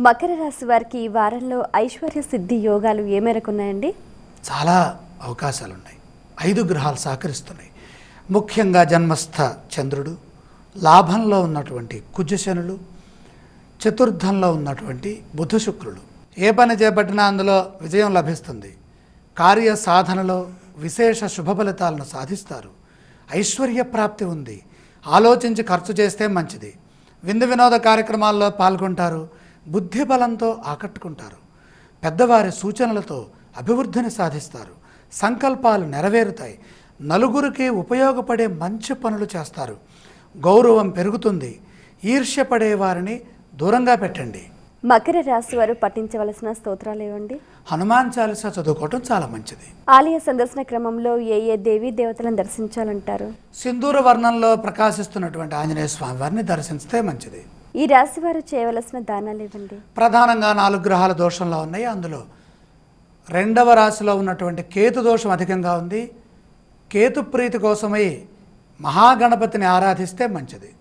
మకర రాశి వారికి ఈ వారంలో ఐశ్వర్య సిద్ధి యోగాలు ఏ మేరకు ఉన్నాయండి? చాలా అవకాశాలు ఉన్నాయి. 5 గ్రహాలు సహకరిస్తున్నాయి. ముఖ్యంగా జన్మస్థ చంద్రుడు, లాభంలో ఉన్నటువంటి కుజశనులు, చతుర్థంలో ఉన్నటువంటి బుధ శుక్రులు. ఏ పని చేపట్టినా అందులో విజయం లభిస్తుంది. కార్య సాధనలో విశేష శుభ ఫలితాలను సాధిస్తారు. ఐశ్వర్య ప్రాప్తి ఉంది. ఆలోచించి ఖర్చు చేస్తే మంచిది. విందు వినోద కార్యక్రమాల్లో పాల్గొంటారు. బుద్ధి బలంతో ఆకట్టుకుంటారు. పెద్దవారి సూచనలతో అభివృద్ధిని సాధిస్తారు. సంకల్పాలు నెరవేరుతాయి. నలుగురికి ఉపయోగపడే మంచి పనులు చేస్తారు. గౌరవం పెరుగుతుంది. ఈర్ష్యపడే వారిని దూరంగా పెట్టండి. మకర రాశి వారు పఠించవలసిన స్తోత్రాలు ఏవండి? హనుమాన్ చాలీసా చదువుకోవటం చాలా మంచిది. ఆలయ సందర్శన క్రమంలో ఏ దేవీ దేవతలను దర్శించాలంటారు? సింధూర వర్ణంలో ప్రకాశిస్తున్నటువంటి ఆంజనేయ స్వామి వారిని దర్శిస్తే మంచిది. ఈ రాశి వారు చేయవలసిన దానాలు ఏవండి? ప్రధానంగా 4 గ్రహాల దోషంలో ఉన్నాయి. అందులో 2వ రాశిలో ఉన్నటువంటి కేతు దోషం అధికంగా ఉంది. కేతు ప్రీతి కోసమై మహాగణపతిని ఆరాధిస్తే మంచిది.